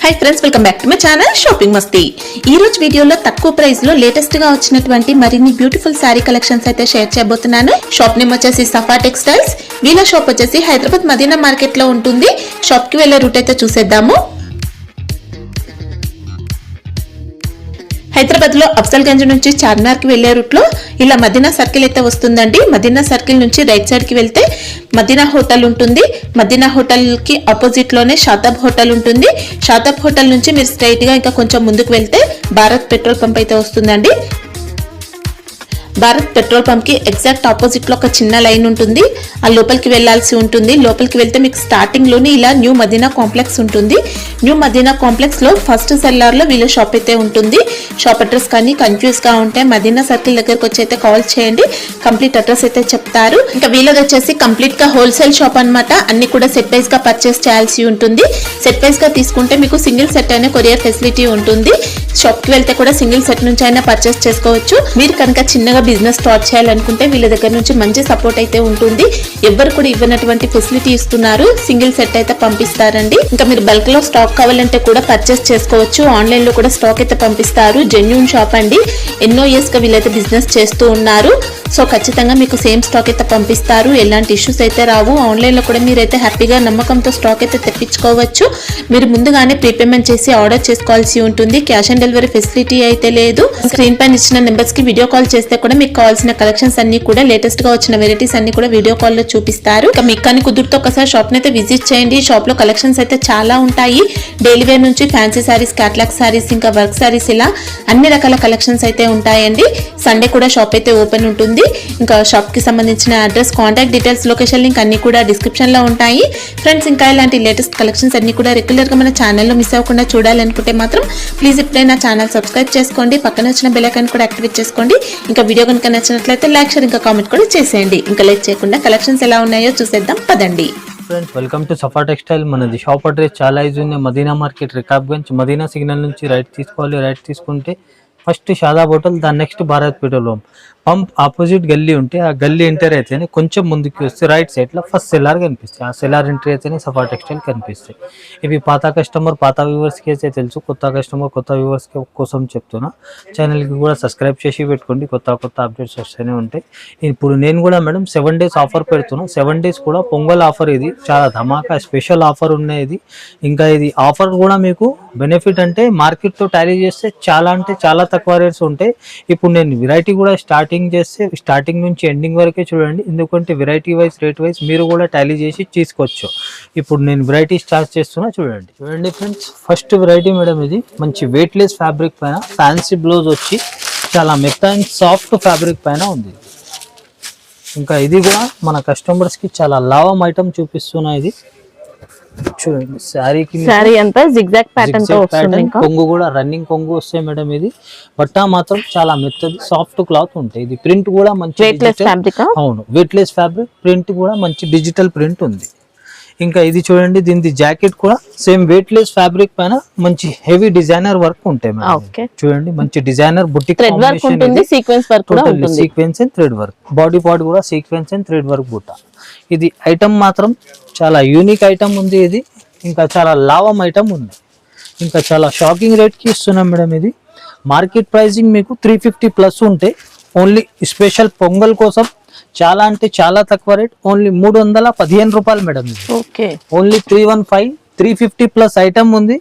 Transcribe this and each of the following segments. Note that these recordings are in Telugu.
Hi friends, welcome back to my channel shopping Masti. ఈ రోజు వీడియోలో తక్కువ ప్రైస్ లో లేటెస్ట్ గా వచ్చినటువంటి మరిన్ని బ్యూటిఫుల్ సారీ కలెక్షన్స్ అయితే షేర్ చేయబోతున్నాను। షాప్ నేమ్ వచ్చేసి సఫా టెక్స్టైల్స్। వీళ్ళ షాప్ వచ్చేసి హైదరాబాద్ మదీనా మార్కెట్ లో ఉంటుంది। షాప్ కి వెళ్ళే రూట్ అయితే చూసేద్దాము। హైదరాబాద్ లో అఫ్జల్ గంజ్ నుంచి చార్మినార్ కి వెళ్లే రూట్ లో ఇలా మదీనా సర్కిల్ అయితే వస్తుందండి। మదీనా సర్కిల్ నుంచి రైట్ సైడ్ కి వెళ్తే మదీనా హోటల్ ఉంటుంది। మదీనా హోటల్ కి ఆపోజిట్ లోనే షాతాబ్ హోటల్ ఉంటుంది। షాతాబ్ హోటల్ నుంచి మీరు స్ట్రైట్ గా ఇంకా కొంచెం ముందుకు వెళ్తే భారత్ పెట్రోల్ పంప్ అయితే వస్తుందండి। భారత్ పెట్రోల్ పంప్ కి ఎగ్జాక్ట్ ఆపోజిట్ లో ఒక చిన్న లైన్ ఉంటుంది। ఆ లోపలికి వెళ్లాల్సి ఉంటుంది। లోపలికి వెళ్తే మీకు స్టార్టింగ్ లోనే ఇలా న్యూ మదీనా కాంప్లెక్స్ ఉంటుంది। న్యూ మదీనా కాంప్లెక్స్ లో ఫస్ట్ సెల్లార్ లో వీళ్ళ షాప్ అయితే ఉంటుంది। షాప్ అడ్రస్ కానీ కన్ఫ్యూజ్ గా ఉంటే మదీనా సర్కిల్ దగ్గరకు వచ్చి అయితే కాల్ చేయండి, కంప్లీట్ అడ్రస్ అయితే చెప్తారు। ఇంకా వీళ్ళది వచ్చేసి కంప్లీట్ గా హోల్సేల్ షాప్ అన్నమాట। అన్ని కూడా సెట్ వైజ్ గా పర్చేస్ చేయాల్సి ఉంటుంది। సెట్ వైజ్ గా తీసుకుంటే మీకు సింగిల్ సెట్ అయిన కొరియర్ ఫెసిలిటీ ఉంటుంది। షాప్ కి వెళ్తే కూడా సింగిల్ సెట్ నుంచి అయినా పర్చేస్ చేసుకోవచ్చు। మీరు కనుక చిన్నగా బిజినెస్ స్టార్ట్ చేయాలనుకుంటే వీళ్ళ దగ్గర నుంచి మంచి సపోర్ట్ అయితే ఉంటుంది। ఎవరు కూడా ఇవ్వనటువంటి ఫెసిలిటీ ఇస్తున్నారు। సింగిల్ సెట్ అయితే పంపిస్తారండి। ఇంకా మీరు బల్క్ లో స్టాక్ కావాలంటే కూడా పర్చేస్ చేసుకోవచ్చు। ఆన్లైన్ లో కూడా స్టాక్ అయితే పంపిస్తారు। జెన్యూన్ షాప్ అండి, ఎన్నో ఇయర్స్ గా వీళ్ళైతే బిజినెస్ చేస్తూ ఉన్నారు। సో ఖచ్చితంగా మీకు సేమ్ స్టాక్ అయితే పంపిస్తారు, ఎలాంటి ఇష్యూస్ అయితే రావు। ఆన్లైన్ లో కూడా మీరైతే హ్యాపీగా నమ్మకంతో స్టాక్ అయితే తెప్పించుకోవచ్చు। మీరు ముందుగానే ప్రీపేమెంట్ చేసి ఆర్డర్ చేసుకోవాల్సి ఉంటుంది। క్యాష్ ఆన్ డెలివరీ ఫెసిలిటీ అయితే లేదు। స్క్రీన్ పైన ఇచ్చిన నెంబర్స్ కి వీడియో కాల్ చేస్తే కూడా మీకు కావాల్సిన కలెక్షన్స్ అన్ని కూడా లేటెస్ట్ గా వచ్చిన వెరైటీస్ అన్ని కూడా వీడియో కాల్ లో చూపిస్తారు। ఇంకా మీకు కానీ కుదురుతో ఒకసారి షాప్ అయితే విజిట్ చేయండి। షాప్ లో కలెక్షన్స్ అయితే చాలా ఉంటాయి। డైలీ వేర్ నుంచి ఫ్యాన్సీ సారీస్, క్యాటలాగ్ సారీస్, ఇంకా వర్క్ సారీస్, ఇలా అన్ని రకాల కలెక్షన్స్ అయితే ఉంటాయండి। సండే కూడా షాప్ అయితే ఓపెన్ ఉంటుంది। ఇంకా షాప్ కి సంబంధించిన address, contact details, location link అన్ని కూడా డిస్క్రిప్షన్ లో ఉంటాయి ఫ్రెండ్స్। ఇంకా ఇలాంటి లేటెస్ట్ కలెక్షన్స్ అన్ని కూడా రెగ్యులర్ గా మన ఛానల్లో మిస్ అవ్వకుండా చూడాలనుకుంటే మాత్రం ప్లీజ్ ఇప్పుడే నా ఛానల్ సబ్స్క్రైబ్ చేసుకోండి, పక్కన వచ్చిన బెల్ ఐకాన్ కూడా యాక్టివేట్ చేసుకోండి। ఇంకా వీడియో కనుక నచ్చినట్లయితే లైక్, షేర్, ఇంకా కామెంట్ కూడా చేసేయండి। ఇంకా లైక్ చేయకుండా కలెక్షన్స్ ఎలా ఉన్నాయో చూసేద్దాం పదండి। Friends, welcome to Safa textile. మనది షాప్ అడ్రస్ చాలా ఈజీ ఉంది। మదీనా మార్కెట్, రికాబ్గంజ్। మదీనా సిగ్నల్ నుంచి రైట్ తీసుకోవాలి। రైట్ తీసుకుంటే ఫస్ట్ షాదాబ్ హోటల్, దాని next Bharat petrol pump opposite గల్లీ ఉంటే ఆ గల్లీ ఎంటర్ అయితేనే కొంచెం ముందుకు వస్తే రైట్ సైడ్ లో ఫస్ట్ సెల్లార్ కనిపిస్తాయి। ఆ సెల్లార్ ఎంట్రీ అయితేనే సఫా టెక్స్టైల్ కనిపిస్తాయి। ఇవి పాత కస్టమర్, పాత వ్యూవర్స్ కి అయితే తెలుసు, కొత్త కస్టమర్, కొత్త వ్యూవర్స్ కోసం చెప్తున్నా। ఛానల్ కి కూడా సబ్స్క్రైబ్ చేసి పెట్టుకోండి, కొత్త అప్డేట్స్ వస్తూనే ఉంటాయి। ఇప్పుడు నేను కూడా మేడం 7 days ఆఫర్ పెడుతున్నా। 7 days కూడా పొంగల్ ఆఫర్, ఇది చాలా ధమాకా స్పెషల్ ఆఫర్ ఉన్నాయి ఇది। ఇంకా ఇది ఆఫర్ కూడా మీకు బెనిఫిట్ అంటే మార్కెట్ తో టాలీ చేస్తే చాలా అంటే చాలా తక్కువ రేట్స్ ఉంటాయి। ఇప్పుడు నేను వెరైటీ కూడా స్టార్టింగ్ చేస్తే స్టార్టింగ్ నుంచి ఎండింగ్ వరకే చూడండి, ఎందుకంటే వెరైటీ వైజ్, రేట్ వైజ్ మీరు కూడా టాలీ చేసి తీసుకోవచ్చు। ఇప్పుడు నేను వెరైటీ స్టార్ట్ చేస్తున్నా, చూడండి ఫ్రెండ్స్। ఫస్ట్ వెరైటీ మేడం, ఇది మంచి వెయిట్లెస్ ఫ్యాబ్రిక్ పైన ఫ్యాన్సీ బ్లౌజ్ వచ్చి చాలా మెత్త అండ్ సాఫ్ట్ ఫ్యాబ్రిక్ పైన ఉంది। ఇంకా ఇది కూడా మన కస్టమర్స్ కి చాలా లాభం ఐటమ్ చూపిస్తున్నా। ఇది చూడండి, శారీ అంతా జిగ్జాగ్ ప్యాటర్న్ తో వస్తుంది। కొంగు కూడా రన్నింగ్ కొంగు వస్తాయి మేడం। ఇది బట్ట మాత్రం చాలా మెత్తది, సాఫ్ట్ క్లాత్ ఉంటాయి। ఇది ప్రింట్ కూడా మంచి వెయిట్లెస్ ఫ్యాబ్రిక్, అవును వెయిట్లెస్ ఫ్యాబ్రిక్, ప్రింట్ కూడా మంచి డిజిటల్ ప్రింట్ ఉంది। ఇంకా ఇది చూడండి, దీని జాకెట్ కూడా సేమ్ వెయిట్లెస్ ఫ్యాబ్రిక్ పైన మంచి హెవీ డిజైనర్ వర్క్ ఉంటాయి మేడం। చూడండి, మంచి designer boutique combination, sequence work కూడా ఉంటుంది, sequence and thread work, body part కూడా సీక్వెన్స్ అండ్ థ్రెడ్ వర్క్ బుట్ట। ఇది ఐటమ్ మాత్రం చాలా యూనిక్ ఐటమ్ ఉంది ఇది, ఇంకా చాలా లాభం ఐటమ్ ఉంది। ఇంకా చాలా షాకింగ్ రేట్ కి ఇస్తున్నాం మేడం। ఇది మార్కెట్ ప్రైసింగ్ మీకు 350 ప్లస్ ఉంటే, ఓన్లీ స్పెషల్ పొంగల్ కోసం చాలా అంటే చాలా తక్కువ రేట్, ఓన్లీ 315 రూపాయలు మేడం। ఓన్లీ 315, 350 ప్లస్ ఐటమ్ ఉంది।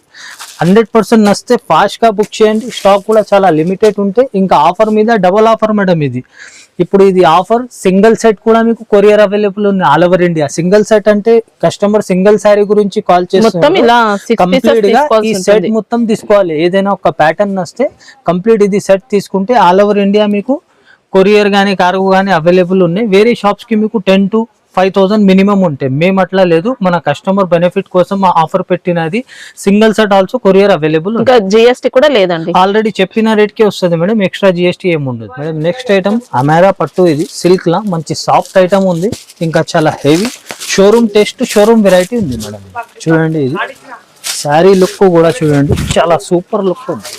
100% నచ్చితే ఫాస్ట్ గా బుక్ చేయండి, స్టాక్ కూడా చాలా లిమిటెడ్ ఉంటే। ఇంకా ఆఫర్ మీద డబుల్ ఆఫర్ మేడం ఇది। ఇప్పుడు ఇది ఆఫర్ సింగిల్ సెట్ కూడా మీకు కొరియర్ అవైలబుల్ ఉంది all over India. Single set అంటే కస్టమర్ సింగిల్ సారీ గురించి కాల్ చేస్తే కంప్లీట్ గా ఈ సెట్ మొత్తం తీసుకోవాలి। ఏదైనా ఒక ప్యాటర్న్ వస్తే కంప్లీట్ ఇది సెట్ తీసుకుంటే ఆల్ ఓవర్ ఇండియా మీకు కొరియర్ గానీ, కార్గో గానీ అవైలబుల్ ఉన్నాయి। వేరే షాప్స్ కి మీకు 10 to 5,000 మినిమం ఉంటాయి, మేము అట్లా లేదు। మన కస్టమర్ బెనిఫిట్ కోసం ఆఫర్ పెట్టినది। Single set also courier available, ఇంకా జిఎస్టీ కూడా లేదండి, ఆల్రెడీ చెప్పిన రేట్ కే వస్తుంది మేడం, ఎక్స్ట్రా జిఎస్టీ ఏమి ఉండదు మేడం। నెక్స్ట్ ఐటమ్ అమెరా పట్టు, ఇది సిల్క్ లా మంచి సాఫ్ట్ ఐటమ్ ఉంది, ఇంకా చాలా heavy showroom test, showroom variety ఉంది మేడం। చూడండి, ఇది శారీ లుక్ కూడా చూడండి, చాలా సూపర్ లుక్ ఉంది।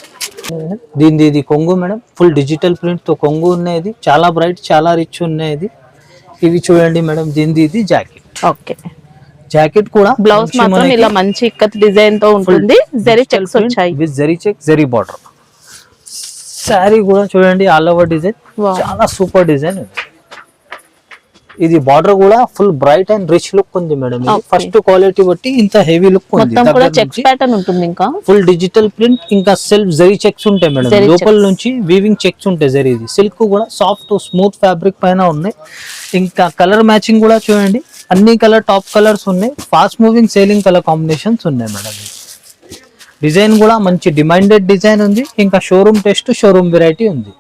ఇది కొంగు మేడం, ఫుల్ డిజిటల్ ప్రింట్ తో కొంగు ఉన్నది, చాలా బ్రైట్, చాలా రిచ్ ఉన్నది। ఇవి చూడండి మేడం, ఇది జాకెట్। జాకెట్ కూడా బ్లౌజ్ మాత్రం ఇలా మంచి ఇక్కత్ డిజైన్ తో ఉంటుంది, జరీ చెక్స్ వచ్చాయి with zari check zari border. Sari కూడా చూడండి ఆల్ ఓవర్ డిజైన్, చాలా సూపర్ డిజైన్. ఇది బార్డర్ కూడా full bright and rich look ఉంది మేడం. ఫస్ట్ క్వాలిటీ బట్టి ఇంత హెవీ లుక్ ఉంది. మొత్తం కూడా చెక్స్ ప్యాటర్న్ ఉంటుంది, ఇంకా ఫుల్ డిజిటల్ ప్రింట్, ఇంకా సెల్ఫ్ జరీ చెక్స్ ఉంటాయి మేడం. లోపల నుంచి వీవింగ్ చెక్స్ ఉంటాయి జరీ. ఇది సిల్క్ కూడా సాఫ్ట్ స్మూత్ ఫ్యాబ్రిక్ పైన ఉన్నాయి. ఇంకా కలర్ మ్యాచింగ్ కూడా చూడండి, అన్ని కలర్ టాప్ కలర్స్ ఉన్నాయి. Fast moving selling colour combinations ఉన్నాయి మేడం. డిజైన్ కూడా మంచి డిమాండెడ్ డిజైన్ ఉంది. ఇంకా షోరూమ్ టెస్ట్, షోరూమ్ వెరైటీ ఉంది.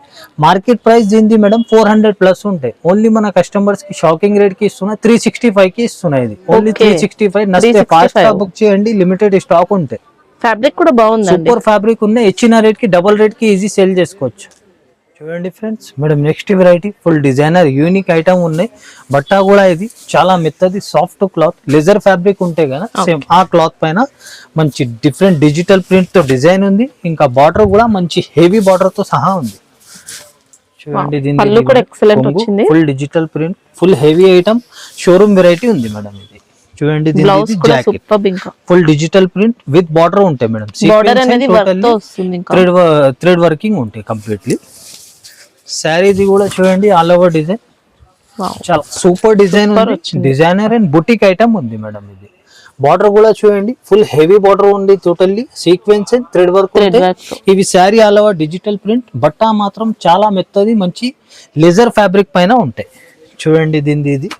మార్కెట్ ప్రైస్ దీనిది మేడం 400 ప్లస్ ఉంటాయి. ఓన్లీ మన కస్టమర్స్ కి షాకింగ్ రేట్ కి ఇస్తున్నా 365 కి ఇస్తున్నాయి. ఇది ఓన్లీ 365. నచ్చితే ఫాస్ట్ గా బుక్ చేయండి, లిమిటెడ్ స్టాక్ ఉంటాయి. ఫ్యాబ్రిక్ కూడా బాగుంది, సూపర్ ఫ్యాబ్రిక్ ఉన్నాయి. ఇచ్చిన రేట్ కి డబుల్ రేట్ కి ఈజీ సేల్ చేసుకోవచ్చు. చూడండి friends, madam next variety full designer unique item ఉన్నాయి. బట్ట కూడా ఇది చాలా మెత్తది సాఫ్ట్ క్లాత్, లెజర్ ఫ్యాబ్రిక్ ఉంటాయి కదా సేమ్ ఆ క్లాత్ పైన మంచి డిఫరెంట్ డిజిటల్ ప్రింట్ తో డిజైన్ ఉంది. ఇంకా బార్డర్ కూడా మంచి హెవీ బార్డర్ తో సహా ఉంది. చూడండి పళ్ళు కూడా ఎక్సలెంట్ వచ్చింది. Full digital print, full heavy item, showroom variety ఉంది మేడం. ఇది చూడండి, బ్లౌజ్ కూడా సూపర్, ఇంకా full digital print with border ఉంటాయి మేడం. బార్డర్ అనేది వర్క్ తో వస్తుంది, ఇంకా థ్రెడ్ వర్కింగ్ ఉంటాయి కంప్లీట్లీ. శారీది కూడా చూడండి ఆల్ ఓవర్ డిజైన్, చాలా సూపర్ డిజైన్ ఉంది. డిజైనర్ అండ్ బుటిక్ ఐటమ్ ఉంది మేడం. ఇది బార్డర్ కూడా చూడండి ఫుల్ హెవీ బార్డర్ ఉంది. Totally sequence and thread work ఉంటాయి. ఇవి sari all over digital print. బట్ట మాత్రం చాలా మెత్తది, మంచి లెజర్ ఫ్యాబ్రిక్ పైన ఉంటాయి. చూడండి ఇది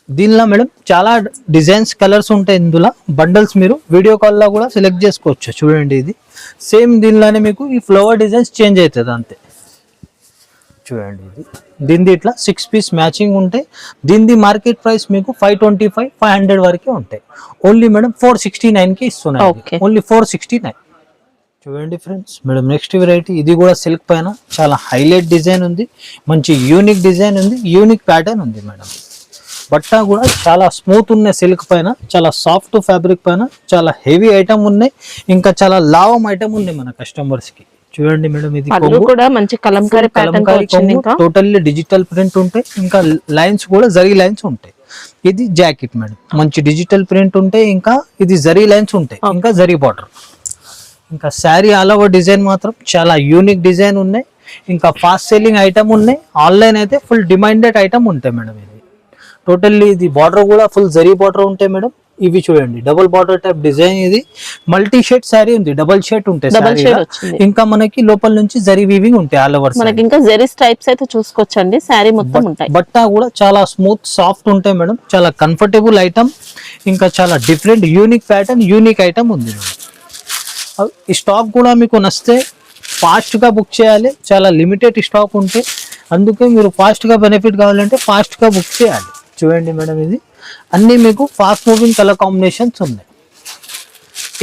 దీనిలో మేడం చాలా డిజైన్స్ కలర్స్ ఉంటాయి. ఇందులో బండల్స్ మీరు వీడియో కాల్ లో కూడా సెలెక్ట్ చేసుకోవచ్చు. చూడండి ఇది సేమ్ దీనిలోనే మీకు ఈ ఫ్లవర్ డిజైన్స్ చేంజ్ అవుతుంది అంతే. చూడండి ఇది దీనిది ఇట్లా 6 పీస్ మ్యాచింగ్ ఉంటాయి. దీనిది మార్కెట్ ప్రైస్ మీకు 525, 500 వరకే ఉంటాయి. ఓన్లీ మేడం 469 కి ఇస్తున్నాయి. ఓన్లీ 469. చూడండి ఫ్రెండ్స్, మేడం నెక్స్ట్ వెరైటీ ఇది కూడా సిల్క్ పైన చాలా హైలైట్ డిజైన్ ఉంది. మంచి యూనిక్ డిజైన్ ఉంది, యూనిక్ ప్యాటర్న్ ఉంది మేడం. బట్ట కూడా చాలా స్మూత్ ఉన్నాయి. సిల్క్ పైన చాలా సాఫ్ట్ ఫ్యాబ్రిక్ పైన చాలా హెవీ ఐటమ్ ఉన్నాయి. ఇంకా చాలా లావం ఐటమ్ ఉన్నాయి మన కస్టమర్స్ కి. చూడండి మేడం, ఇది కూడా మంచి కలంకారీ ప్యాటర్న్ తో వచ్చింది. ఇంకా టోటల్లీ డిజిటల్ ప్రింట్ ఉంటాయి. ఇంకా లైన్స్ కూడా జరీ లైన్స్ ఉంటాయి. ఇది జాకెట్ మేడం, మంచి డిజిటల్ ప్రింట్ ఉంటాయి. ఇంకా ఇది జరీ లైన్స్ ఉంటాయి, ఇంకా జరీ బార్డర్. ఇంకా శారీ ఆల్ ఓవర్ డిజైన్ మాత్రం చాలా యూనిక్ డిజైన్ ఉన్నాయి. ఇంకా ఫాస్ట్ సెల్లింగ్ ఐటమ్ ఉన్నాయి. ఆన్లైన్ అయితే ఫుల్ డిమాండెడ్ ఐటమ్ ఉంటాయి మేడం. ఇది టోటల్లీ ఇది బార్డర్ కూడా ఫుల్ జరీ బార్డర్ ఉంటాయి మేడం. ఇవి చూడండి డబుల్ బార్డర్ టైప్ డిజైన్. ఇది మల్టీ షేడ్ శారీ ఉంది, డబుల్ షేడ్ ఉంటాయి. ఇంకా మనకి లోపల నుంచి జరీ వీవింగ్ ఉంటాయి ఆల్ ఓవర్. మనకి ఇంకా జరీ స్ట్రైప్స్ అయితే చూసుకోవచ్చండి. శారీ మొత్తం ఉంటాయి. బట్ట కూడా చాలా స్మూత్ సాఫ్ట్ ఉంటాయి మేడం. చాలా కంఫర్టబుల్ ఐటమ్. ఇంకా చాలా different unique pattern, unique item ఉంది. ఈ స్టాక్ కూడా మీకు నచ్చితే ఫాస్ట్ గా బుక్ చేయాలి. చాలా లిమిటెడ్ స్టాక్ ఉంటే అందుకే మీరు ఫాస్ట్ గా బెనిఫిట్ కావాలంటే ఫాస్ట్ గా బుక్ చేయాలి. చూడండి మేడం, ఇది అన్ని మీకు ఫాస్ట్ మూవింగ్ కలర్ కాంబినేషన్స్ ఉన్నాయి.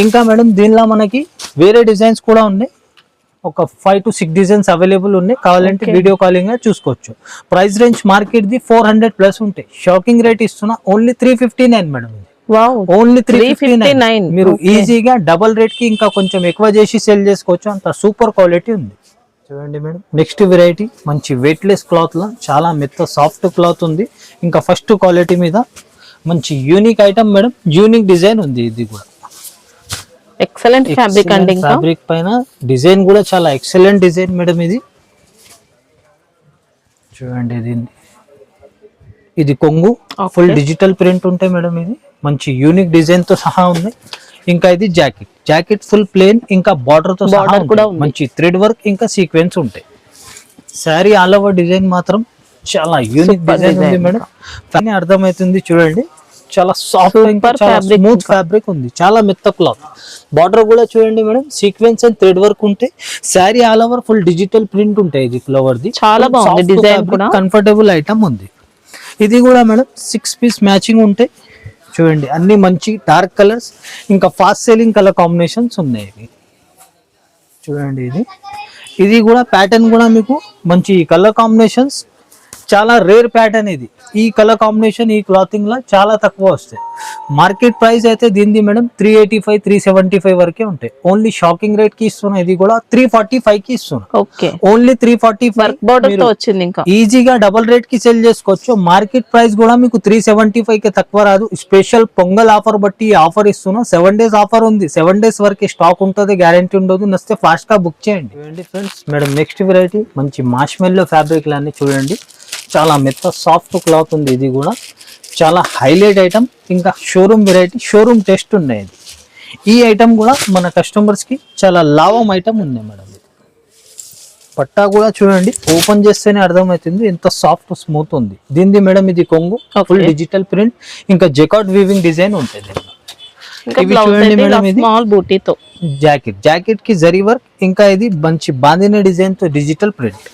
ఇంకా మేడం దీనిలో మనకి వేరే డిజైన్స్ కూడా ఉన్నాయి. ఒక 5 to 6 డిజైన్స్ అవైలబుల్ ఉన్నాయి. కావాలంటే వీడియో కాలింగ్ గా చూసుకోవచ్చు. Price range market the 400 plus ఉంటాయి. షాకింగ్ రేట్ ఇస్తున్నా ఓన్లీ 359 మేడం. ఓన్లీ 359. మీరు ఈజీగా డబల్ రేట్ కి ఇంకా కొంచెం ఎక్కువ చేసి సేల్ చేసుకోవచ్చు. అంత సూపర్ క్వాలిటీ ఉంది. చూడండి మేడం, నెక్స్ట్ వెరైటీ మంచి వెయిట్లెస్ క్లాత్ లో చాలా మెత్త సాఫ్ట్ క్లాత్ ఉంది. ఇంకా ఫస్ట్ క్వాలిటీ మీద మంచి unique item madam. Unique design ఉంది. ఇది కూడా ఎక్సలెంట్ ఫ్యాబ్రిక్ అండి. ఫ్యాబ్రిక్ పైన డిజైన్ కూడా చాలా ఎక్సలెంట్ డిజైన్ మేడం. ఇది చూడండి, ఇది కొంగు ఫుల్ డిజిటల్ ప్రింట్ ఉంటాయి మేడం. ఇది మంచి యూనిక్ డిజైన్ తో సహా ఉంది. ఇంకా ఇది జాకెట్ ఫుల్ ప్లేన్, ఇంకా బార్డర్ తో సహా మంచి థ్రెడ్ వర్క్, ఇంకా సీక్వెన్స్ ఉంటాయి. శారీ ఆల్ ఓవర్ డిజైన్ మాత్రం చాలా యూనిక్ డిజైన్ ఉంది మేడం. కానీ అర్థమవుతుంది చూడండి, చాలా సాఫ్ట్ ఇంకా చాలా స్మూత్ ఫ్యాబ్రిక్ ఉంది. చాలా మెత్త క్లాత్. బార్డర్ కూడా చూడండి madam, sequence and thread work ఉంటాయి. Sari all over full digital print ఉంటాయి. ఇది ఫ్లవర్ ది చాలా బాగుంది డిజైన్ కూడా. కంఫర్టబుల్ ఐటమ్ ఉంది. ఇది కూడా మేడం 6 పీస్ మ్యాచింగ్ ఉంటాయి. చూడండి అన్ని మంచి డార్క్ కలర్స్, ఇంకా ఫాస్ట్ సెల్లింగ్ కలర్ కాంబినేషన్స్ ఉన్నాయి. చూడండి ఇది కూడా ప్యాటర్న్ కూడా మీకు మంచి కలర్ కాంబినేషన్స్, చాలా రేర్ ప్యాటర్న్ ఇది. ఈ కలర్ కాంబినేషన్ ఈ క్లాతింగ్ లో చాలా తక్కువ వస్తాయి. మార్కెట్ ప్రైస్ అయితే దీనిది మేడం 385 375 వరకే ఉంటాయి. ఓన్లీ షాకింగ్ రేట్ కి ఇస్తున్నా, ఇది కూడా 345 కి ఇస్తున్నా. ఓకే, ఓన్లీ 345 బోర్డర్ తో వచ్చింది. ఇంకా ఈజీగా డబుల్ రేట్ కి సెల్ చేసుకోవచ్చు. మార్కెట్ ప్రైస్ కూడా మీకు 375 కి తక్కువ రాదు. స్పెషల్ పొంగల్ ఆఫర్ బట్టి ఆఫర్ ఇస్తున్నా. 7 days ఆఫర్ ఉంది. 7 days వరకు స్టాక్ ఉంటుంది, గ్యారంటీ ఉండదు. నచ్చితే ఫాస్ట్ గా బుక్ చేయండి. చూడండి ఫ్రెండ్స్, మేడం నెక్స్ట్ వెరైటీ మంచి మార్ష్మెల్లో ఫ్యాబ్రిక్ లాన్ని చూడండి. చాలా మెత్త సాఫ్ట్ క్లాత్ ఉంది. ఇది కూడా చాలా హైలైట్ ఐటమ్. ఇంకా షోరూమ్ వెరైటీ, షోరూమ్ టెస్ట్ ఉన్నాయి. ఈ ఐటమ్ కూడా మన కస్టమర్స్ కి చాలా లాభం ఐటమ్ ఉంది మేడం. పట్టా కూడా చూడండి, ఓపెన్ చేస్తేనే అర్థమవుతుంది ఎంత సాఫ్ట్ స్మూత్ ఉంది. దీనిది మేడం ఇది కొంగు, ఫుల్ డిజిటల్ ప్రింట్, ఇంకా జెకార్డ్ వీవింగ్ డిజైన్ ఉంటుంది. ఇవి చూడండి మేడం, ఇది స్మాల్ బూటీతో జాకెట్ కి జరీ వర్క్, ఇంకా ఇది మంచి బాందిన డిజైన్ తో డిజిటల్ ప్రింట్.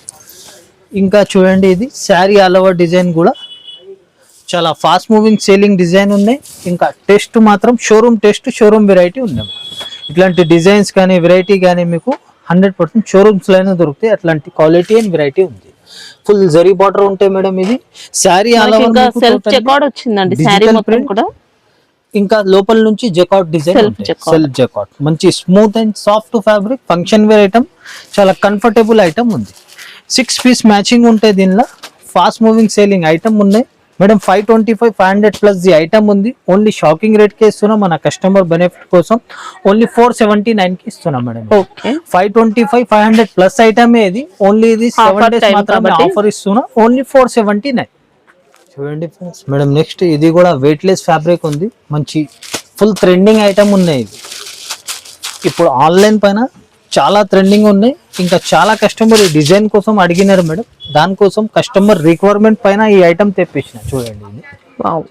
ఇంకా చూడండి, ఇది శారీ ఆల్ ఓవర్ డిజైన్ కూడా చాలా ఫాస్ట్ మూవింగ్ సేలింగ్ డిజైన్ ఉన్నాయి. ఇంకా టెస్ట్ మాత్రం షోరూమ్ టెస్ట్, షోరూమ్ వెరైటీ ఉన్నాయి. ఇట్లాంటి డిజైన్స్ కానీ వెరైటీ కానీ మీకు 100% షోరూమ్స్ లోనే దొరుకుతాయి. అట్లాంటి క్వాలిటీ అండ్ వెరైటీ ఉంది. ఫుల్ జరీ బార్డర్ ఉంటాయి మేడం. ఇది శారీ ఆల్ ఓవర్ కూడా, ఇంకా లోపల నుంచి జెకార్డ్ డిజైన్, సెల్ఫ్ జెకార్డ్, మంచి smooth and soft fabric, function wear item, చాలా కంఫర్టబుల్ ఐటమ్ ఉంది. 6 పీస్ మ్యాచింగ్ ఉంటాయి దీనిలో. ఫాస్ట్ మూవింగ్ సేలింగ్ ఐటమ్ ఉన్నాయి మేడం. 525 500 ప్లస్ ది ఐటమ్ ఉంది. ఓన్లీ షాకింగ్ రేట్ కి ఇస్తున్నాం మన కస్టమర్ బెనిఫిట్ కోసం. ఓన్లీ 479 కి ఇస్తున్నాం మేడం. 525 500 ప్లస్ ఐటమ్ ఇది. ఓన్లీ ఇది 7 days మాత్రమే ఆఫర్ ఇస్తున్నా. ఓన్లీ 479. చూడండి ఫ్రెండ్స్, మేడం నెక్స్ట్ ఇది కూడా వెయిట్ లెస్ ఫ్యాబ్రిక్ ఉంది. మంచి ఫుల్ ట్రెండింగ్ ఐటమ్ ఉన్నాయి. ఇది ఇప్పుడు ఆన్లైన్ పైన చాలా ట్రెండింగ్ ఉన్నాయి. ఇంకా చాలా కస్టమర్ ఈ డిజైన్ కోసం అడిగినారు మేడం. దానికోసం కస్టమర్ రిక్వైర్మెంట్ పైన ఈ ఐటమ్ తెప్పించిన. చూడండి, ఇది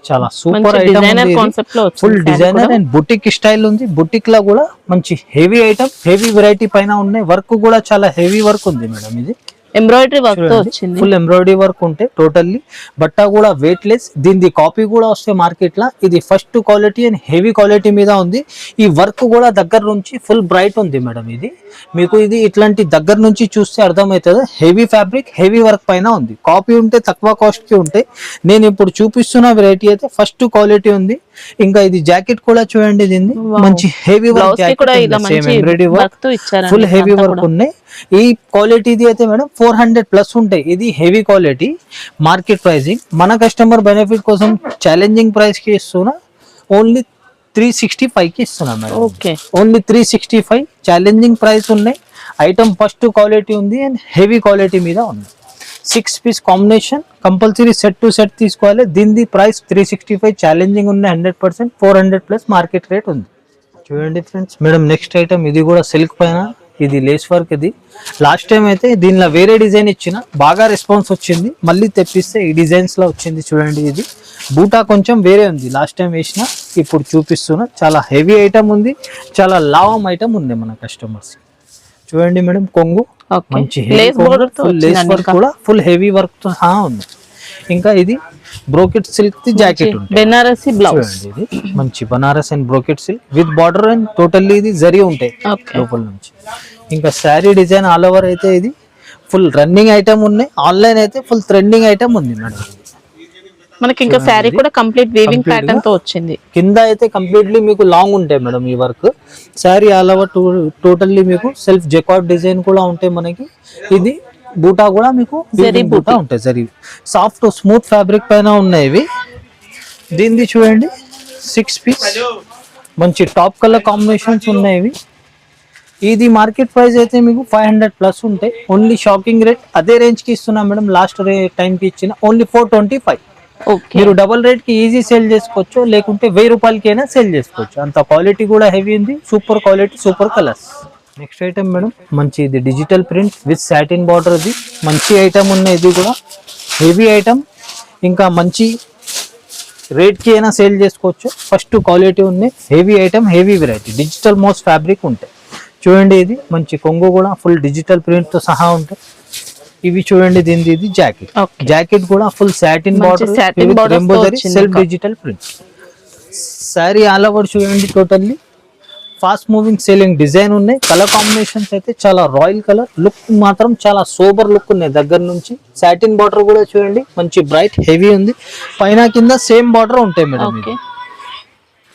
చాలా సూపర్ ఐటమ్ ఉంది. Full designer and boutique style ఉంది. బుటిక్ లో కూడా మంచి హెవీ ఐటమ్, హెవీ వెరైటీ పైన ఉన్నాయి. వర్క్ కూడా చాలా హెవీ వర్క్ ఉంది మేడం. ఇది ఎంబ్రాయిడరీ వర్క్ తో వచ్చింది. ఫుల్ ఎంబ్రాయిడరీ వర్క్ ఉంటే టోటల్లీ. బట్ట కూడా వెయిట్ లెస్. దీని కాపీ కూడా వస్తే మార్కెట్ లో. ఇది first quality and heavy quality మీద ఉంది. ఈ వర్క్ కూడా దగ్గర నుంచి ఫుల్ బ్రైట్ ఉంది మేడం. ఇది మీకు ఇది ఇట్లాంటి దగ్గర నుంచి చూస్తే అర్థమవుతుంది. హెవీ ఫ్యాబ్రిక్, హెవీ వర్క్ పైన ఉంది. కాపీ ఉంటే తక్కువ కాస్ట్ కి ఉంటాయి. నేను ఇప్పుడు చూపిస్తున్న వెరైటీ అయితే ఫస్ట్ క్వాలిటీ ఉంది. ఇంకా ఇది జాకెట్ కూడా చూడండి, దీన్ని మంచి heavy work, embroidery work, full heavy work ఉన్నాయి. ఈ క్వాలిటీది అయితే మేడం 400 ప్లస్ ఉంటాయి. ఇది హెవీ క్వాలిటీ. మార్కెట్ ప్రైసింగ్ మన కస్టమర్ బెనిఫిట్ కోసం ఛాలెంజింగ్ ప్రైస్ కి ఇస్తున్నా. ఓన్లీ 365 కి ఇస్తున్నా మేడం. ఓన్లీ 365 ఛాలెంజింగ్ ప్రైస్ ఉన్నాయి. ఐటమ్ ఫస్ట్ క్వాలిటీ ఉంది అండ్ హెవీ క్వాలిటీ మీద ఉంది. 6 piece combination, compulsory set to set తీసుకోవాలి. దీని ప్రైస్ 365 ఛాలెంజింగ్ ఉంది. 100% 400 ప్లస్ మార్కెట్ రేట్ ఉంది. చూడండి ఫ్రెండ్స్, మేడం నెక్స్ట్ ఐటమ్ ఇది కూడా సిల్క్ పైన. ఇది లేస్ వర్క్. ఇది లాస్ట్ టైం అయితే దీనిలో వేరే డిజైన్ ఇచ్చిన, బాగా రెస్పాన్స్ వచ్చింది. మళ్ళీ తెప్పిస్తే ఈ డిజైన్స్ లో వచ్చింది. చూడండి, ఇది బూటా కొంచెం వేరే ఉంది. లాస్ట్ టైం వేసిన, ఇప్పుడు చూపిస్తున్నా. చాలా హెవీ ఐటమ్ ఉంది. చాలా లావం ఐటమ్ ఉంది మన కస్టమర్స్. చూడండి మేడం, కొంగు మంచి ఫుల్ లేస్ వర్క్ కూడా ఫుల్ హెవీ వర్క్ తో ఉంది. ఇంకా ఇది బ్రోకెట్ సిల్క్ ది జాకెట్ ఉంటుంది. బెనారసి బ్లౌజ్. ఇది మంచి Banaras and brocade silk with border and totally ఇది జరీ ఉంటాయి లోపల నుంచి. ఇంకా శారీ డిజైన్ ఆల్ ఓవర్ అయితే ఇది ఫుల్ రన్నింగ్ ఐటమ్ ఉన్నాయి. ఆన్లైన్ అయితే ఫుల్ ట్రెండింగ్ ఐటమ్ ఉంది మేడం. మనకి ఇంకా శారీ కూడా కంప్లీట్ వీవింగ్ ప్యాటర్న్ తో వచ్చింది. కింద అయితే కంప్లీట్లీ మీకు లాంగ్ ఉంటాయి మేడం ఈ work. Sari all over totally మీకు సెల్ఫ్ జెకార్డ్ డిజైన్ కూడా ఉంటాయి మనకి. ఇది బూటా కూడా మీకు బూటా ఉంటాయి. జరీ సాఫ్ట్ స్మూత్ ఫ్యాబ్రిక్ పైన ఉన్నాయి ఇవి. దీనిది చూడండి 6 పీస్ మంచి టాప్ కలర్ కాంబినేషన్స్ ఉన్నాయి ఇవి. ఇది మార్కెట్ ప్రైస్ అయితే మీకు 500 ప్లస్ ఉంటాయి. ఓన్లీ షాకింగ్ రేట్ అదే రేంజ్ కి ఇస్తున్నా మేడం. లాస్ట్ టైం కి ఇచ్చిన ఓన్లీ 425. మీరు డబుల్ రేట్ కి ఈజీ సేల్ చేసుకోవచ్చు, లేకుంటే 1000 రూపాయలకైనా సేల్ చేసుకోవచ్చు. అంత క్వాలిటీ కూడా హెవీ ఉంది. Super quality, super colours. Next item madam మంచి ఇది digital print with satin border. ఇది మంచి ఐటమ్ ఉన్నాయి. ఇది కూడా హెవీ ఐటమ్. ఇంకా మంచి రేట్ కి అయినా సేల్ చేసుకోవచ్చు. ఫస్ట్ క్వాలిటీ ఉంది. Heavy item, heavy variety, digital moss fabric ఉంటాయి. చూడండి, ఇది మంచి కొంగు కూడా ఫుల్ డిజిటల్ ప్రింట్ తో సహా ఉంటాయి. ఇవి చూడండి, దీనిది ఇది జాకెట్. జాకెట్ కూడా full satin border, self digital print. Sari all over చూడండి, totally fast moving selling design ఉన్నాయి. కలర్ కాంబినేషన్స్ అయితే చాలా రాయల్ కలర్, లుక్ మాత్రం చాలా సోబర్ లుక్ ఉన్నాయి దగ్గర నుంచి. సాటిన్ బార్డర్ కూడా చూడండి మంచి బ్రైట్ హెవీ ఉంది. పైన కింద సేమ్ బార్డర్ ఉంటాయి మేడం. ఓకే,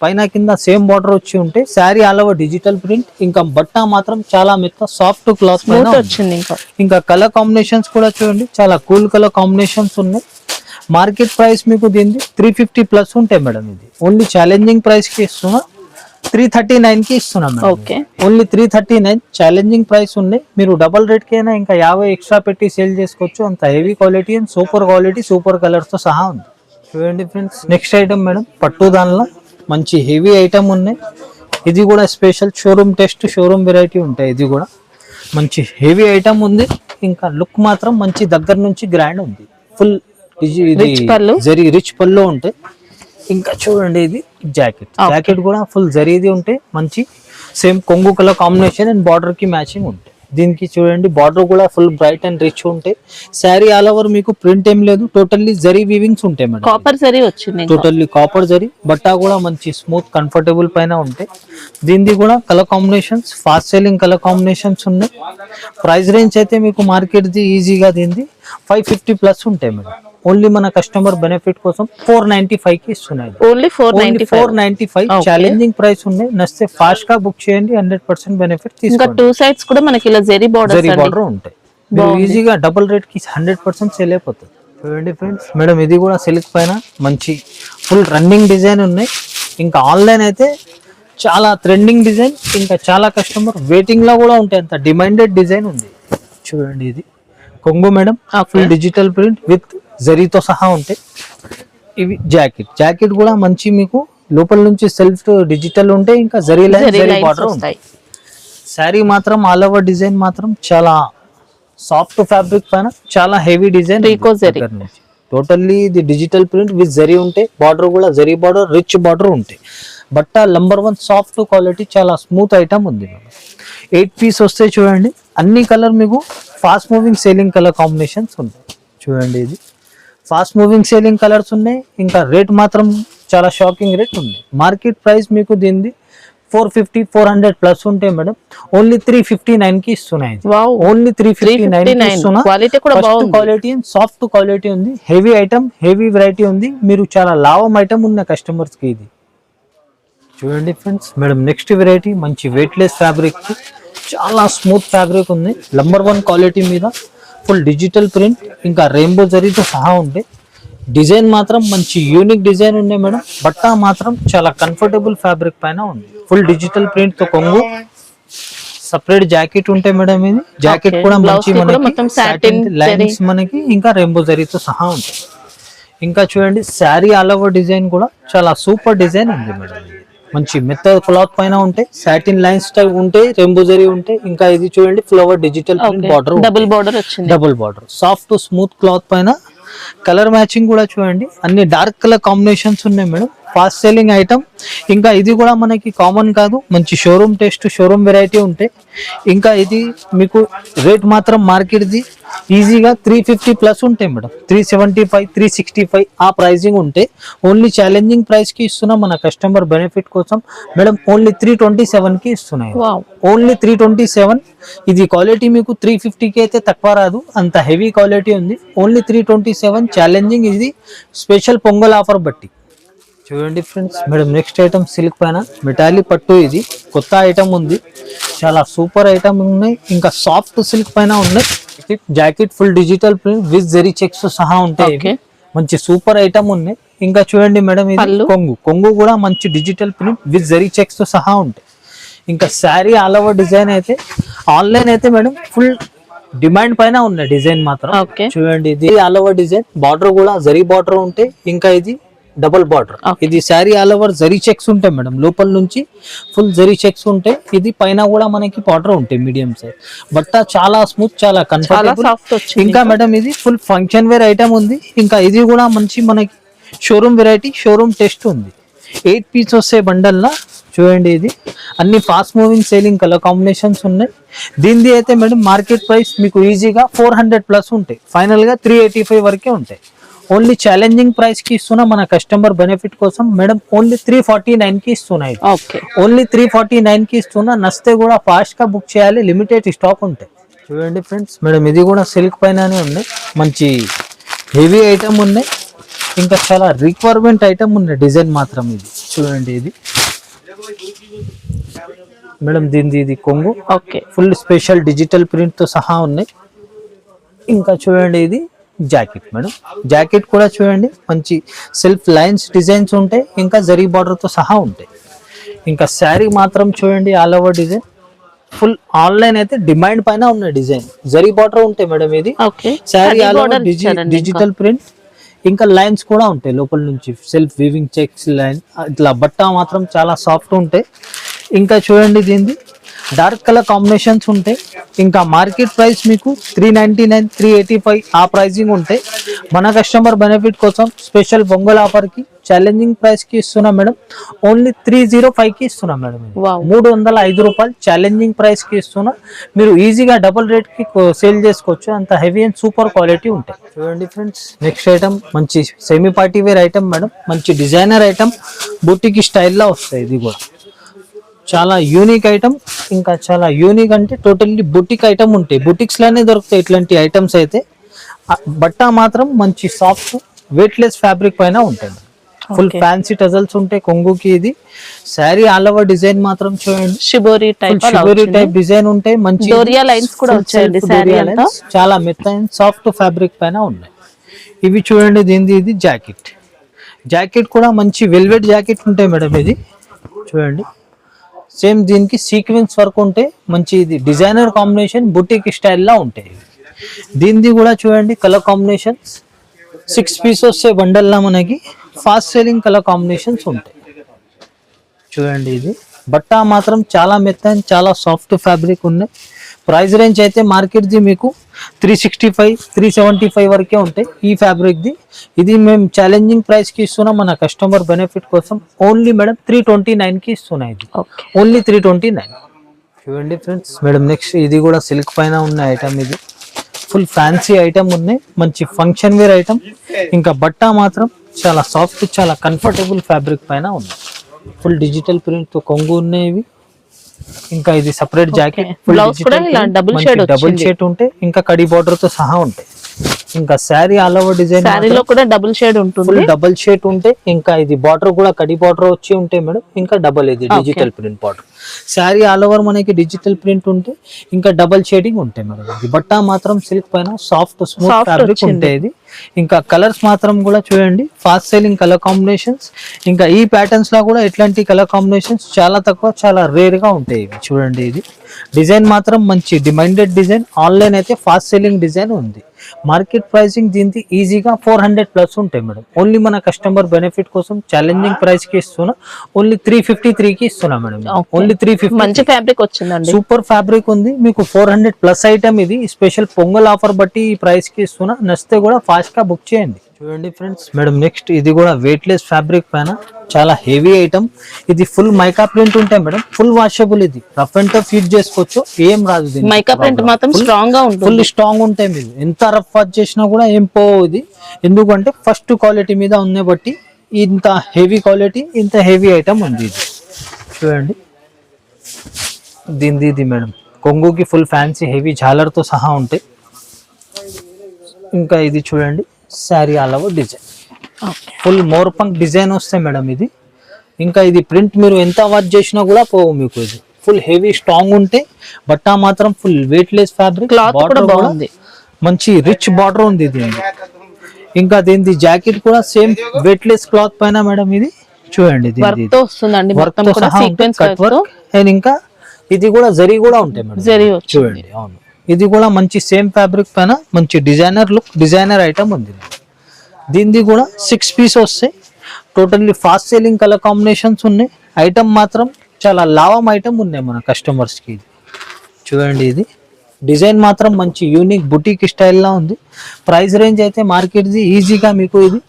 పైన కింద సేమ్ బార్డర్ వచ్చి ఉంటే sari all over digital print. ఇంకా బట్ట మాత్రం చాలా మెత్త సాఫ్ట్ క్లాత్ పైన వచ్చింది. ఇంకా కలర్ కాంబినేషన్స్ కూడా చూడండి చాలా కూల్ కలర్ కాంబినేషన్స్ ఉన్నాయి. మార్కెట్ ప్రైస్ మీకు దీనికి 350 ప్లస్ ఉంటాయి మేడం. ఇది ఓన్లీ ఛాలెంజింగ్ ప్రైస్ కి ఇస్తున్నా, 339 కి ఇస్తున్నాం madam. Okay, only 339 challenging price ఉన్నాయి. మీరు డబల్ రేట్ కి అయినా ఇంకా 50 ఎక్స్ట్రా పెట్టి సేల్ చేసుకోవచ్చు. అంత heavy quality and super quality, super colours తో సహా ఉంది. చూడండి ఫ్రెండ్స్, నెక్స్ట్ ఐటమ్ మేడం పట్టు దానిలో మంచి హెవీ ఐటమ్ ఉన్నాయి. ఇది కూడా special showroom test, showroom variety ఉంటాయి. ఇది కూడా మంచి హెవీ ఐటమ్ ఉంది. ఇంకా లుక్ మాత్రం మంచి దగ్గర నుంచి గ్రాండ్ ఉంది. ఫుల్ జరీ రిచ్ పళ్ళు ఉంటాయి. ఇంకా చూడండి ఇది జాకెట్ కూడా ఫుల్ జరీది ఉంటాయి. మంచి సేమ్ కొంగు కలర్ కాంబినేషన్ అండ్ బార్డర్ కి మ్యాచింగ్ ఉంటాయి. దీనికి చూడండి బార్డర్ కూడా ఫుల్ బ్రైట్ అండ్ రిచ్ ఉంటాయి. శారీ ఆల్ ఓవర్ మీకు ప్రింట్ ఏం లేదు, టోటల్లీ జరీ వీవింగ్స్ ఉంటాయి మేడం. కాపర్ జరీ వచ్చింది, టోటల్లీ కాపర్ జరీ. బట్ట కూడా మంచి స్మూత్ కంఫర్టబుల్ పైన ఉంటాయి. దీనికి కూడా colour combinations fast selling colour combinations ఉన్నాయి. ప్రైస్ రేంజ్ అయితే మీకు మార్కెట్ ది ఈజీగా దీనికి 550 ప్లస్ ఉంటాయి మేడం. ఓన్లీ మన కస్టమర్ బెనిఫిట్ కోసం 495 కి ఇస్తున్నాయి. ఓన్లీ 495 ఛాలెంజింగ్ ప్రైస్ ఉన్నాయి. నచ్చితే ఫాస్ట్ గా బుక్ చేయండి, 100% బెనిఫిట్ ఇంకా తీసుకోండి. 2 సైడ్స్ కూడా మనకి ఇలా జరీ బార్డర్ ఉంటాయి. మీరు ఈజీగా డబుల్ రేట్ కి 100% సేల్ అయిపోతుంది. చూడండి ఫ్రెండ్స్, మేడం ఇది కూడా సిల్క్ పైన మంచి ఫుల్ రన్నింగ్ డిజైన్ ఉన్నాయి. ఇంకా ఆన్లైన్ అయితే చాలా ట్రెండింగ్ డిజైన్. ఇంకా చాలా కస్టమర్ వెయిటింగ్ లో కూడా ఉంటాయి. అంత డిమాండెడ్ డిజైన్ ఉంది. చూడండి ఇది కొంగు madam, full digital print with జరీతో సహా ఉంటాయి. ఇవి జాకెట్ కూడా మంచి మీకు లోపల నుంచి సెల్ఫ్ డిజిటల్ ఉంటాయి. ఇంకా జరీ బార్డర్ ఉంటాయి. శారీ మాత్రం ఆల్ ఓవర్ డిజైన్ మాత్రం చాలా సాఫ్ట్ ఫ్యాబ్రిక్ పైన చాలా హెవీ డిజైన్. టోటల్లీ ఇది డిజిటల్ ప్రింట్ విత్ జరీ ఉంటాయి. బార్డర్ కూడా జరీ బార్డర్, రిచ్ బార్డర్ ఉంటాయి. బట్ట నంబర్ 1 సాఫ్ట్ క్వాలిటీ, చాలా స్మూత్ ఐటమ్ ఉంది. 8 పీస్ వస్తాయి. చూడండి అన్ని కలర్ మీకు fast moving selling colour combinations ఉంటాయి. చూడండి ఇది ఫాస్ట్ మూవింగ్ సేలింగ్ కలర్స్ ఉన్నాయి. ఇంకా రేట్ మాత్రం చాలా షాకింగ్ రేట్ ఉంది. మార్కెట్ ప్రైస్ మీకు దీనిది 450-400 ప్లస్ ఉంటాయి మేడం. ఓన్లీ 359 కి ఇస్తున్నాయి. ఓన్లీ 359 కి ఇస్తున్నా. క్వాలిటీ సాఫ్ట్ క్వాలిటీ ఉంది. హెవీ ఐటమ్, హెవీ వెరైటీ ఉంది. మీరు చాలా లాభం ఐటమ్ ఉన్న కస్టమర్స్ కి ఇది. చూడండి ఫ్రెండ్స్, మేడం నెక్స్ట్ వెరైటీ మంచి వెయిట్లెస్ ఫ్యాబ్రిక్, చాలా స్మూత్ ఫ్యాబ్రిక్ ఉంది. నంబర్ 1 క్వాలిటీ మీద ఫుల్ డిజిటల్ ప్రింట్, ఇంకా రెయిన్బో జరీతో సహా ఉంటాయి. డిజైన్ మాత్రం మంచి యూనిక్ డిజైన్ ఉన్నాయి మేడం. బట్ట మాత్రం చాలా కంఫర్టబుల్ ఫ్యాబ్రిక్ పైన ఉంది. ఫుల్ డిజిటల్ ప్రింట్ తో కొంగు, సపరేట్ జాకెట్ ఉంటాయి మేడం. ఇది జాకెట్ కూడా మంచి మనకి సాటిన్ లైన్స్ మనకి ఇంకా రెయిన్బో జరీతో సహా ఉంటాయి. ఇంకా చూడండి శారీ ఆల్ ఓవర్ డిజైన్ కూడా చాలా సూపర్ డిజైన్ ఉంది మేడం. మంచి మెత్త క్లాత్ పైన ఉంటాయి. సాటిన్ లైన్స్ టైప్ ఉంటాయి, రెయిన్బో జరీ ఉంటాయి. ఇంకా ఇది చూడండి flower digital border, double border soft smooth cloth పైన. కలర్ మ్యాచింగ్ కూడా చూడండి అన్ని డార్క్ కలర్ కాంబినేషన్స్ ఉన్నాయి మేడం. Fast selling item. ఇంకా ఇది కూడా మనకి కామన్ కాదు, మంచి షోరూమ్ టెస్ట్, షోరూమ్ వెరైటీ ఉంటాయి. ఇంకా ఇది మీకు రేట్ మాత్రం మార్కెట్ ది ఈజీగా 350 ప్లస్ ఉంటాయి మేడం. 375, 365 ఆ ప్రైజింగ్ ఉంటే ఓన్లీ ఛాలెంజింగ్ ప్రైస్ కి ఇస్తున్నాం మన కస్టమర్ బెనిఫిట్ కోసం మేడం. ఓన్లీ 327 కి ఇస్తున్నాయి. ఓన్లీ 327. ఇది క్వాలిటీ మీకు 350 కి అయితే తక్కువ రాదు, అంత హెవీ క్వాలిటీ ఉంది. Only 327 challenging. ఇది స్పెషల్ పొంగల్ ఆఫర్ బట్టి. చూడండి friends, madam next item silk పైన మెటాలిక్ పట్టు. ఇది కొత్త ఐటమ్ ఉంది, చాలా సూపర్ ఐటమ్ ఉన్నాయి. ఇంకా సాఫ్ట్ సిల్క్ పైన ఉన్నాయి. Jacket full digital print with zari checks సహా ఉంటాయి. మంచి సూపర్ ఐటమ్ ఉన్నాయి. ఇంకా చూడండి మేడం ఇది కొంగు కూడా మంచి digital print with zari checks తో సహా ఉంటాయి. ఇంకా శారీ ఆల్ ఓవర్ డిజైన్ అయితే ఆన్లైన్ అయితే మేడం ఫుల్ డిమాండ్ పైన ఉన్న డిజైన్ మాత్రం. చూడండి ఇది ఆల్ ఓవర్ డిజైన్, బార్డర్ కూడా జరీ బార్డర్ ఉంటాయి. ఇంకా ఇది డబుల్ బార్డర్. ఇది sari all over zari checks ఉంటాయి మేడం. లోపల నుంచి ఫుల్ జరీ చెక్స్ ఉంటాయి. ఇది పైన కూడా మనకి బార్డర్ ఉంటాయి మీడియం సైజ్. బట్ట చాలా స్మూత్, చాలా కంఫర్టబుల్. ఇంకా మేడం ఇది ఫుల్ ఫంక్షన్ వేర్ ఐటమ్ ఉంది. ఇంకా ఇది కూడా మంచి మనకి షోరూమ్ వెరైటీ, షోరూమ్ టెస్ట్ ఉంది. 8 పీస్ వస్తాయి బండల్ లా. చూడండి ఇది అన్ని fast moving selling colour combinations ఉన్నాయి. దీనిది అయితే మేడం మార్కెట్ ప్రైస్ మీకు ఈజీగా 400 ప్లస్ ఉంటాయి. ఫైనల్ గా 385 వరకే ఉంటాయి. ఓన్లీ ఛాలెంజింగ్ ప్రైస్ కి ఇస్తున్నా మన కస్టమర్ బెనిఫిట్ కోసం మేడం. ఓన్లీ 349 కి ఇస్తున్నాయి. ఓకే, ఓన్లీ 349 కి ఇస్తున్నా. నస్తే కూడా ఫాస్ట్ గా బుక్ చేయాలి, లిమిటెడ్ స్టాక్ ఉంటాయి. చూడండి ఫ్రెండ్స్ మేడం, ఇది కూడా సిల్క్ పైననే ఉంది. మంచి హెవీ ఐటమ్ ఉన్నాయి, ఇంకా చాలా రిక్వైర్మెంట్ ఐటమ్ ఉన్నాయి. డిజైన్ మాత్రం ఇది చూడండి. ఇది మేడం దీనిది ఇది కొంగు. Okay, full special digital print తో సహా ఉన్నాయి. ఇంకా చూడండి ఇది జాకెట్ మేడం. జాకెట్ కూడా చూడండి మంచి సెల్ఫ్ లైన్స్ డిజైన్స్ ఉంటాయి, ఇంకా జరీ బార్డర్ తో సహా ఉంటాయి. ఇంకా శారీ మాత్రం చూడండి all over design. Full online అయితే డిమాండ్ పైన ఉన్న డిజైన్. జరీ బార్డర్ ఉంటాయి మేడం. ఇది sari all over digital print, ఇంకా లైన్స్ కూడా ఉంటాయి లోపల నుంచి సెల్ఫ్ వీవింగ్ చెక్స్ లైన్. ఇట్లా బట్ట మాత్రం చాలా సాఫ్ట్ ఉంటాయి. ఇంకా చూడండి దీనిది డార్క్ కలర్ కాంబినేషన్స్ ఉంటాయి. ఇంకా మార్కెట్ ప్రైస్ మీకు 399, 385 ఆ ప్రైజింగ్ ఉంటాయి. మన కస్టమర్ బెనిఫిట్ కోసం స్పెషల్ పొంగల్ ఆఫర్ కి ఛాలెంజింగ్ ప్రైస్ కి ఇస్తున్నాం మేడం. ఓన్లీ 305 కి ఇస్తున్నాం మేడం. 305 రూపాయలు ఛాలెంజింగ్ ప్రైస్ కి ఇస్తున్నా. మీరు ఈజీగా డబుల్ రేట్ కి సేల్ చేసుకోవచ్చు. అంత హెవీ అండ్ సూపర్ క్వాలిటీ ఉంటాయి. చూడండి ఫ్రెండ్స్, నెక్స్ట్ ఐటమ్ మంచి semi party wear item madam. మంచి డిజైనర్ ఐటమ్, బుటీకి స్టైల్లో వస్తాయి. ఇది కూడా చాలా యూనిక్ ఐటమ్. ఇంకా చాలా యూనిక్ అంటే టోటల్లీ బుటిక్ ఐటమ్ ఉంటాయి. బుటిక్స్ లోనే దొరుకుతాయి ఇట్లాంటి ఐటమ్స్ అయితే. బట్ట మాత్రం మంచి సాఫ్ట్ వెయిట్లెస్ ఫ్యాబ్రిక్ పైన ఉంటాయి. ఫుల్ ఫ్యాన్సీ టజల్స్ ఉంటాయి కొంగుకి. ఇది శారీ ఆల్ ఓవర్ డిజైన్ మాత్రం చూడండి షిబోరి టైప్ డిజైన్ ఉంటాయి. మంచి డోరియా లైన్స్ కూడా వచ్చాయండి. శారీ అంతా చాలా మెత్తైన సాఫ్ట్ ఫ్యాబ్రిక్ పైన ఉన్నాయి. ఇవి చూడండి దీనిది ఇది జాకెట్. జాకెట్ కూడా మంచి వెల్వెట్ జాకెట్ ఉంటాయి మేడం. ఇది చూడండి సేమ్ దీనికి సీక్వెన్స్ వర్క్ ఉంటే మంచి ఇది డిజైనర్ కాంబినేషన్ బుటిక్ స్టైల్లో ఉంటాయి. దీనిది కూడా చూడండి కలర్ కాంబినేషన్స్ 6 పీసెస్ బండల్లా మనకి ఫాస్ట్ సెల్లింగ్ కలర్ కాంబినేషన్స్ ఉంటాయి. చూడండి ఇది బట్ట మాత్రం చాలా మెత్తైన చాలా సాఫ్ట్ ఫ్యాబ్రిక్ ఉన్నాయి. ప్రైస్ రేంజ్ అయితే మార్కెట్ ది మీకు 365, 375 వరకే ఉంటాయి ఈ ఫ్యాబ్రిక్ ది. ఇది మేము ఛాలెంజింగ్ ప్రైస్ కి ఇస్తున్నాం మన కస్టమర్ బెనిఫిట్ కోసం. ఓన్లీ మేడం 329 కి ఇస్తున్నాయి. ఇది ఓన్లీ 329. చూడండి ఫ్రెండ్స్ మేడం, నెక్స్ట్ ఇది కూడా సిల్క్ పైన ఉన్న ఐటమ్. ఇది ఫుల్ ఫ్యాన్సీ ఐటమ్ ఉన్నాయి, మంచి ఫంక్షన్ వేర్ ఐటమ్. ఇంకా బట్ట మాత్రం చాలా సాఫ్ట్ చాలా కంఫర్టబుల్ ఫ్యాబ్రిక్ పైన ఉంది. ఫుల్ డిజిటల్ ప్రింట్ తో కొంగు ఉన్నాయి ఇవి. ఇంకా ఇది సెపరేట్ జాకెట్ డబుల్ షేడ్ ఉంటాయి, ఇంకా కడి బార్డర్ తో సహా ఉంటాయి. ఇంకా శారీ ఆల్ ఓవర్ డిజైన్ శారీలో కూడా డబుల్ షేడ్ ఉంటుంది. డబుల్ షేడ్ ఉంటాయి. ఇంకా ఇది బార్డర్ కూడా కడి బార్డర్ వచ్చి ఉంటాయి మేడం. ఇంకా డబుల్ ఇది digital print border. Sari all over మనకి డిజిటల్ ప్రింట్ ఉంటే ఇంకా డబుల్ షేడింగ్ ఉంటాయి మేడం. ఇది బట్ట మాత్రం సిల్క్ పైన సాఫ్ట్ స్మూత్ ఫ్యాబ్రిక్ ఉంటాయి. ఇది ఇంకా కలర్స్ మాత్రం కూడా చూడండి ఫాస్ట్ సెల్లింగ్ కలర్ కాంబినేషన్స్. ఇంకా ఈ ప్యాటర్న్స్ లో కూడా ఇట్లాంటి కలర్ కాంబినేషన్స్ చాలా తక్కువ చాలా రేర్ గా ఉంటాయి. ఇవి చూడండి ఇది డిజైన్ మాత్రం మంచి డిమాండెడ్ డిజైన్. ఆన్లైన్ అయితే ఫాస్ట్ సెల్లింగ్ డిజైన్ ఉంది. మార్కెట్ ప్రైసింగ్ దీనికి ఈజీగా 400+ ఉంటాయి మేడం. ఓన్లీ మన కస్టమర్ బెనిఫిట్ కోసం ఛాలెంజింగ్ ప్రైస్ కి ఇస్తున్నా. ఓన్లీ 353 కి ఇస్తున్నా మేడం. ఓన్లీ 350. మంచి ఫ్యాబ్రిక్ వచ్చిందండి, సూపర్ ఫ్యాబ్రిక్ ఉంది మీకు. 400+ ఐటమ్ ఇది. స్పెషల్ పొంగల్ ఆఫర్ బట్టి ఈ ప్రైస్ కి ఇస్తున్నా. నచ్చితే కూడా ఫాస్ట్ గా బుక్ చేయండి. చూడండి ఫ్రెండ్స్ మేడం, నెక్స్ట్ ఇది కూడా వెయిట్లెస్ ఫ్యాబ్రిక్ పైన చాలా హెవీ ఐటమ్. ఇది ఫుల్ మైకా ప్రింట్ ఉంటాయి మేడం. Full washable. ఇది రఫ్ అండ్ టఫ్ యూజ్ చేసుకోవచ్చు, ఏం రాదు. మైకా ప్రింట్ మాత్రం స్ట్రాంగ్ గా ఉంటుంది, ఫుల్ స్ట్రాంగ్ ఉంటాయి. మీరు ఎంత రఫ్ వాష్ చేసినా కూడా ఏం పోవు ఇది. ఎందుకంటే ఫస్ట్ క్వాలిటీ మీద ఉంది బట్టి ఇంత హెవీ క్వాలిటీ, ఇంత హెవీ ఐటమ్ ఉంది. ఇది చూడండి దీనిది ఇది మేడం. కొంగుకి ఫుల్ ఫ్యాన్సీ హెవీ జాలర్ తో సహా ఉంటాయి. ఇంకా ఇది చూడండి sari all over design full మోర్పంక్ డిజైన్ వస్తాయి మేడం. ఇది ఇంకా ఇది ప్రింట్ మీరు ఎంత వాష్ చేసినా కూడా పోవు మీకు. ఇది ఫుల్ హెవీ స్ట్రాంగ్ ఉంటే బట్ట మాత్రం ఫుల్ వెయిట్లెస్ ఫ్యాబ్రిక్. మంచి రిచ్ బార్డర్ ఉంది దీనికి. ఇంకా దీని జాకెట్ కూడా సేమ్ వెయిట్లెస్ క్లాత్ పైన మేడం. ఇది చూడండి కట్ వర్క్. అండ్ ఇంకా ఇది కూడా జరీ కూడా ఉంటాయి మేడం. చూడండి అవును, ఇది కూడా మంచి సేమ్ ఫ్యాబ్రిక్ పైన మంచి డిజైనర్ లుక్ డిజైనర్ ఐటమ్ ఉంది. దీనిది కూడా 6 పీస్ వస్తాయి. Totally fast selling colour combinations ఉన్నాయి. ఐటమ్ మాత్రం చాలా లావం ఐటమ్ ఉన్నాయి మన కస్టమర్స్ కి. చూడండి ఇది డిజైన్ మాత్రం మంచి యూనిక్ బుటీక్ స్టైల్లో ఉంది. ప్రైస్ రేంజ్ అయితే మార్కెట్ది ఈజీగా మీకు ఇది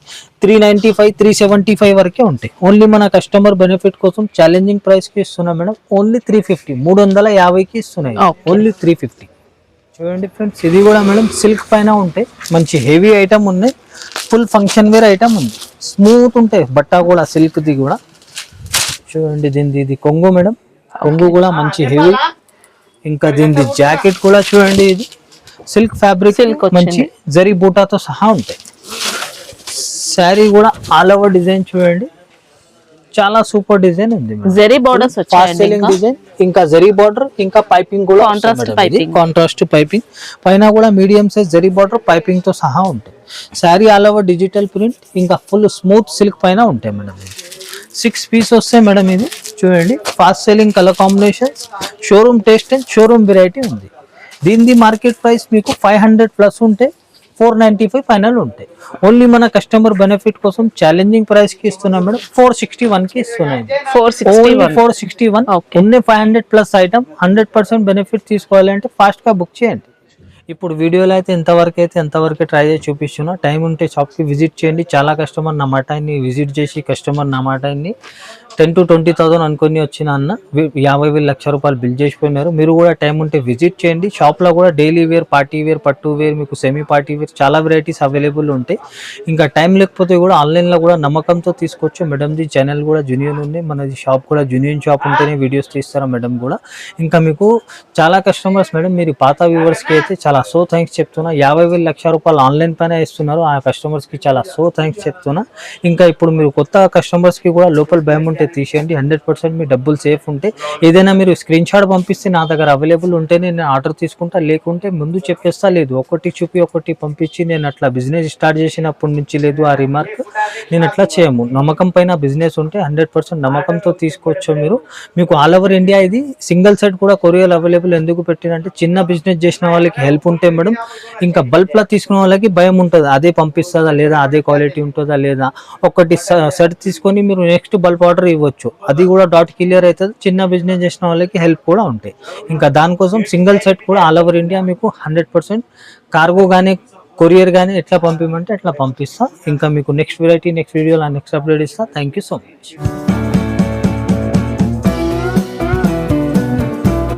395, 375 వరకే ఉంటాయి. ఓన్లీ మన కస్టమర్ బెనిఫిట్ కోసం ఛాలెంజింగ్ ప్రైస్ కి ఇస్తున్నాం మేడం. ఓన్లీ 350, 350కి ఇస్తున్నాయి. ఓన్లీ 350. చూడండి ఫ్రెండ్స్ ఇది కూడా మేడం సిల్క్ పైన ఉంటాయి. మంచి హెవీ ఐటమ్ ఉన్నాయి. ఫుల్ ఫంక్షన్ వేర్ ఐటమ్ ఉంది, స్మూత్ ఉంటాయి బట్ట కూడా, సిల్క్ ది కూడా చూడండి. దీనిది ఇది కొంగు మేడం, కొంగు కూడా మంచి హెవీ. ఇంకా దీనిది జాకెట్ కూడా చూడండి, ఇది సిల్క్ ఫ్యాబ్రిక్, మంచి జరీ బూటాతో సహా ఉంటాయి. శారీ కూడా ఆల్ ఓవర్ డిజైన్ చూడండి, చాలా సూపర్ డిజైన్ ఉంది. Zari borders fast selling design, ఇంకా జరీ బార్డర్, ఇంకా పైపింగ్ కూడా కాంట్రాస్ట్ పైపింగ్ పైన కూడా medium size zari border piping తో సహా ఉంటాయి. Sari all over digital print, ఇంకా ఫుల్ స్మూత్ సిల్క్ పైన ఉంటాయి మేడం. 6 పీస్ వస్తాయి మేడం. ఇది చూడండి, fast selling colour combination, showroom taste and showroom variety ఉంది. దీనిది మార్కెట్ ప్రైస్ మీకు 500 ప్లస్ ఉంటే 495 ఫైనల్ ఉంటాయి. ఓన్లీ మన కస్టమర్ బెనిఫిట్ కోసం ఛాలెంజింగ్ ప్రైస్ కి ఇస్తున్నాం మేడం, 461 కి ఇస్తున్నాయి. 461 ఓన్లీ 500 ప్లస్ ఐటమ్, 100% బెనిఫిట్ తీసుకోవాలంటే ఫాస్ట్ గా బుక్ చేయండి. ఇప్పుడు వీడియోలో అయితే ఎంతవరకు ట్రై చేసి చూపిస్తున్నా. టైం ఉంటే షాప్కి విజిట్ చేయండి. చాలా కస్టమర్ నా మాటని విజిట్ చేసి కస్టమర్ నా మాటని 10 to 20,000 అనుకుని వచ్చిన అన్న 50,000 లక్ష రూపాయలు బిల్ చేసిపోయినారు. మీరు కూడా టైం ఉంటే విజిట్ చేయండి. షాప్లో కూడా డైలీ వేర్, పార్టీ వేర్, పట్టు వేర్, మీకు సెమీ పార్టీ వేర్ చాలా వెరైటీస్ అవైలబుల్ ఉంటాయి. ఇంకా టైం లేకపోతే కూడా ఆన్లైన్లో కూడా నమ్మకంతో తీసుకోవచ్చు. మేడంది ఛానల్ కూడా జూనియర్ ఉంది, మనది షాప్ కూడా జూనియర్ షాప్ ఉంటేనే వీడియోస్ తీస్తారా మేడం కూడా. ఇంకా మీకు చాలా కస్టమర్స్ మేడం, మీరు పాత వ్యూవర్స్కి అయితే చాలా థ్యాంక్స్ చెప్తున్నా. 50,000 లక్ష రూపాయలు ఆన్లైన్ పైన ఇస్తున్నారు. ఆ కస్టమర్స్కి చాలా థ్యాంక్స్ చెప్తున్నా. ఇంకా ఇప్పుడు మీరు కొత్త కస్టమర్స్కి కూడా లోపల భయం ఉంటే తీసేయండి. 100% మీ డబ్బులు సేఫ్ ఉంటే ఏదైనా మీరు స్క్రీన్ షాట్ పంపిస్తే నా దగ్గర అవైలబుల్ ఉంటేనే నేను ఆర్డర్ తీసుకుంటా, లేకుంటే ముందు చెప్పేస్తా. లేదు ఒకటి చూపి ఒకటి పంపించి నేను అట్లా బిజినెస్ స్టార్ట్ చేసినప్పటి నుంచి లేదు ఆ రిమార్క్, నేను అట్లా చేయము. నమ్మకం పైన బిజినెస్ ఉంటే 100% నమ్మకంతో తీసుకోవచ్చు మీరు. మీకు ఆల్ ఓవర్ ఇండియా ఇది సింగిల్ సెట్ కూడా కొరియర్ అవైలబుల్ ఎందుకు పెట్టినంటే చిన్న బిజినెస్ చేసిన వాళ్ళకి హెల్ప్ ఉంటే మేడం. ఇంకా బల్క్ లా తీసుకునే వాళ్ళకి భయం ఉంటుంది, అదే పంపిస్తుందా లేదా, అదే క్వాలిటీ ఉంటుందా లేదా. ఒకటి సెట్ తీసుకొని మీరు నెక్స్ట్ బల్క్ ఆర్డర్ ఇవ్వచ్చు, అది కూడా డాట్ క్లియర్ అవుతుంది. చిన్న బిజినెస్ చేసిన వాళ్ళకి హెల్ప్ కూడా ఉంటాయి. ఇంకా దానికోసం సింగిల్ సెట్ కూడా ఆల్ ఓవర్ ఇండియా మీకు 100% కార్గో కానీ కొరియర్ కానీ ఎట్లా పంపించమంటే అట్లా పంపిస్తా. ఇంకా మీకు నెక్స్ట్ వెరైటీ నెక్స్ట్ వీడియోలో నెక్స్ట్ అప్డేట్ ఇస్తా. Thank you so much.